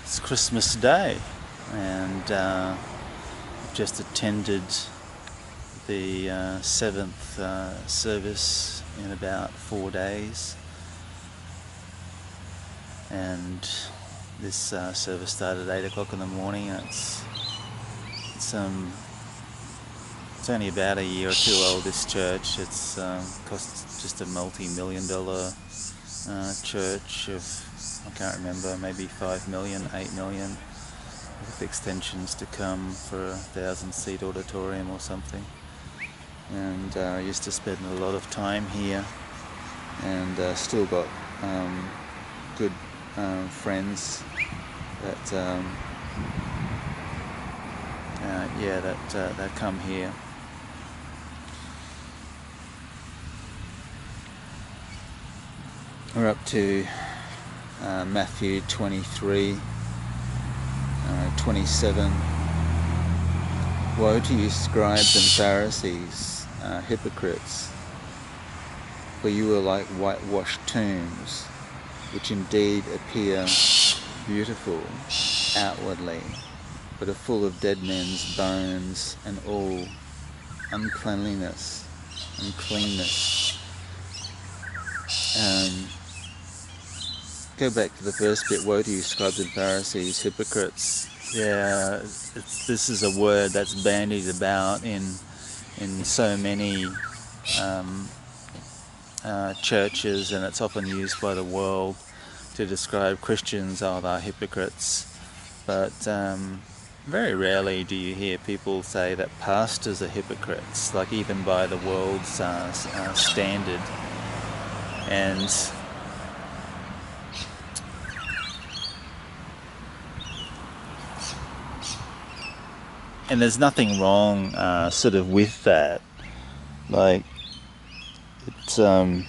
It's Christmas Day, and just attended the seventh service in about 4 days, and this service started at 8 o'clock in the morning. It's only about a year or two old, this church. It's cost just a multi-million-dollar church of, I can't remember, maybe 5 million, 8 million, with extensions to come for a 1,000-seat auditorium or something. And I used to spend a lot of time here, and still got good friends that that come here. We're up to Matthew 23, 27. Woe to you, scribes and Pharisees, hypocrites, for you are like whitewashed tombs, which indeed appear beautiful outwardly, but are full of dead men's bones and all uncleanness. Go back to the first bit. Woe to you, scribes and Pharisees, hypocrites. Yeah, this is a word that's bandied about in so many churches, and it's often used by the world to describe Christians. Oh, they're hypocrites. But very rarely do you hear people say that pastors are hypocrites, like even by the world's standard. And there's nothing wrong sort of with that. Like, it's to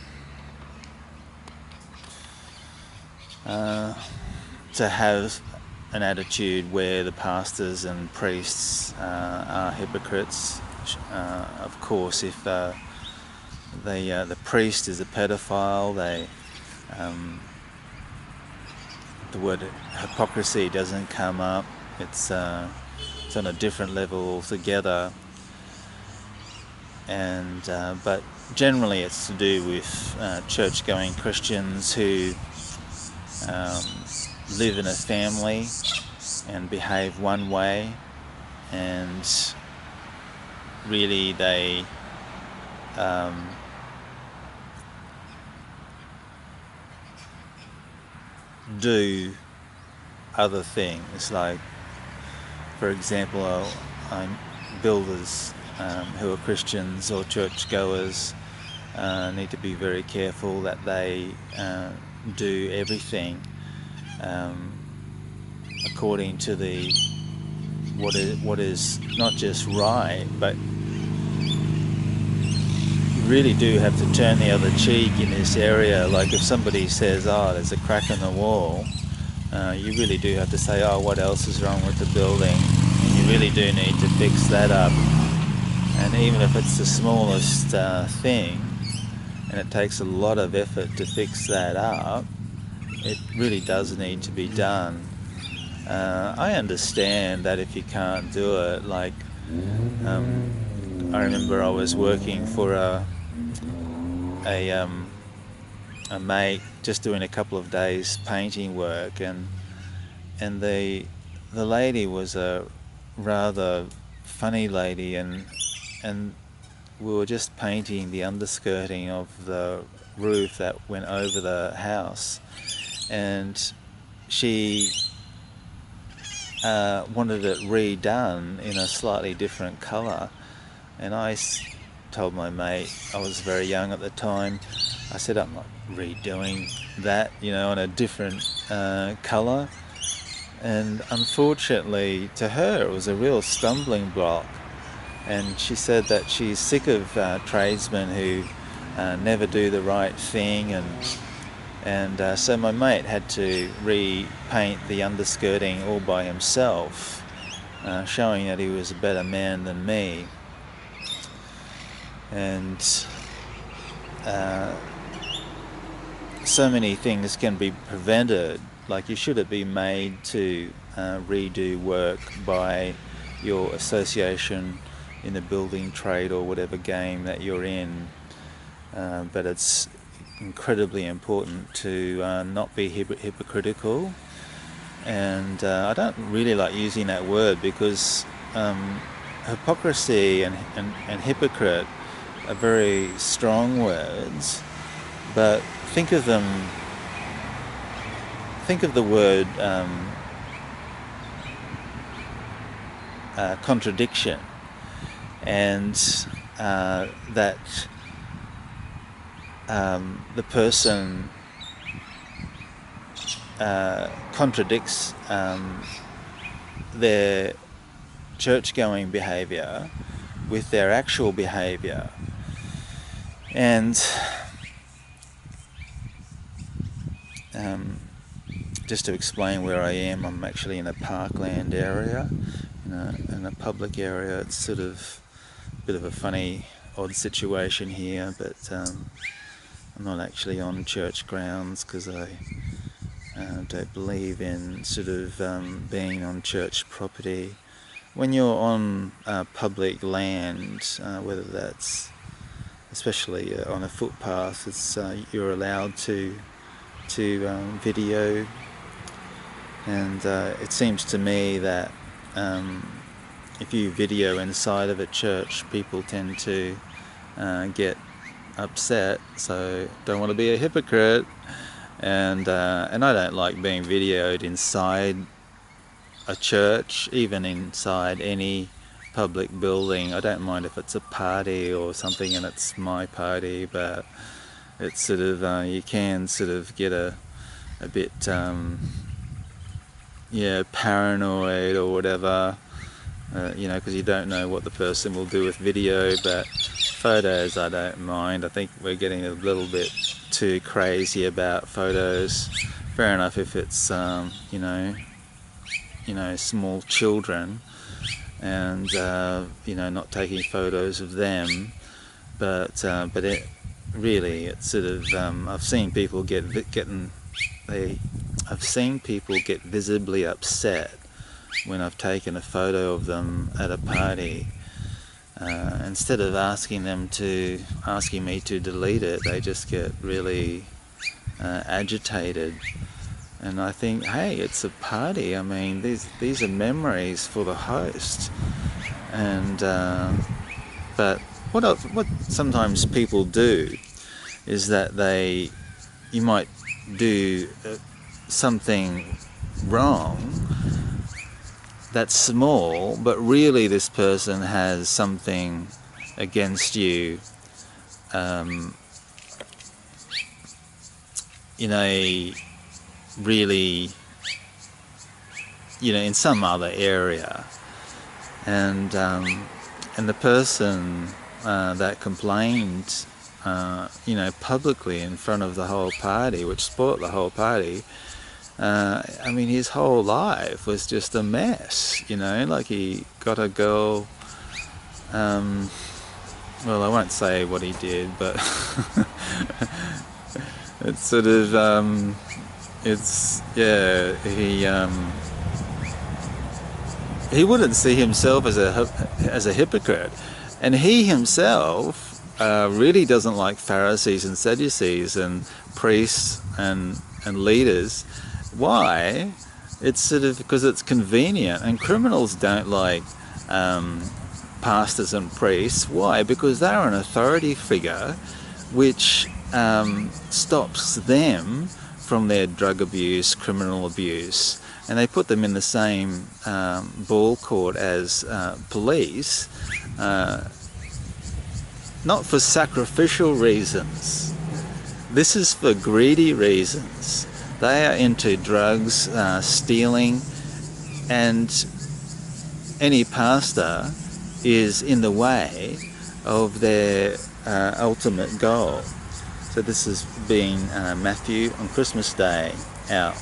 have an attitude where the pastors and priests are hypocrites. Of course, if the priest is a pedophile, the word hypocrisy doesn't come up. It's on a different level altogether, and but generally it's to do with church-going Christians who live in a family and behave one way, and really they do other things. Like, for example, builders who are Christians or churchgoers need to be very careful that they do everything according to what is not just right, but you really do have to turn the other cheek in this area. Like, if somebody says, oh, there's a crack in the wall, you really do have to say, oh, what else is wrong with the building? And you really do need to fix that up. And even if it's the smallest thing, and it takes a lot of effort to fix that up, it really does need to be done. I understand that if you can't do it, like, I remember I was working for a mate, just doing a couple of days painting work, and the lady was a rather funny lady, and we were just painting the underskirting of the roof that went over the house, and she wanted it redone in a slightly different colour. And I told my mate, I was very young at the time, I said, I'm not redoing that, in a different colour. And unfortunately to her it was a real stumbling block, and she said that she's sick of tradesmen who never do the right thing, and so my mate had to repaint the underskirting all by himself, showing that he was a better man than me. And so many things can be prevented Like, you shouldn't be made to redo work by your association in the building trade or whatever game that you're in. But it's incredibly important to not be hypocritical. And I don't really like using that word, because hypocrisy and hypocrite are very strong words, but think of the word contradiction, and that the person contradicts their church-going behaviour with their actual behaviour. And just to explain where I am, I'm actually in a parkland area, in a public area. It's sort of a bit of a funny, odd situation here, but I'm not actually on church grounds, because I don't believe in sort of being on church property. When you're on public land, whether that's especially on a footpath, it's you're allowed to video, and it seems to me that if you video inside of a church, people tend to get upset. So don't want to be a hypocrite, and I don't like being videoed inside a church, even inside any public building. I don't mind if it's a party or something and it's my party, but it's sort of you can sort of get a bit paranoid or whatever, because you don't know what the person will do with video. But photos, I don't mind. I think we're getting a little bit too crazy about photos. Fair enough if it's small children, and not taking photos of them, but it really, it's sort of I've seen people get visibly upset when I've taken a photo of them at a party. Instead of asking me to delete it, they just get really agitated. And I think, hey, it's a party. I mean, these are memories for the host. And but what sometimes people do is that you might do something wrong that's small, but really this person has something against you really, in some other area, and the person that complained, publicly in front of the whole party, which spoilt the whole party. His whole life was just a mess. Like, he got a girl. Well, I won't say what he did, but it's sort of he wouldn't see himself as a hypocrite, and he himself really doesn't like Pharisees and Sadducees and priests and leaders. Why? It's sort of because it's convenient, and criminals don't like pastors and priests. Why? Because they're an authority figure which stops them from their drug abuse, criminal abuse, and they put them in the same ball court as police, not for sacrificial reasons. This is for greedy reasons. They are into drugs, stealing, and any pastor is in the way of their ultimate goal. So this has been Matthew on Christmas Day, out.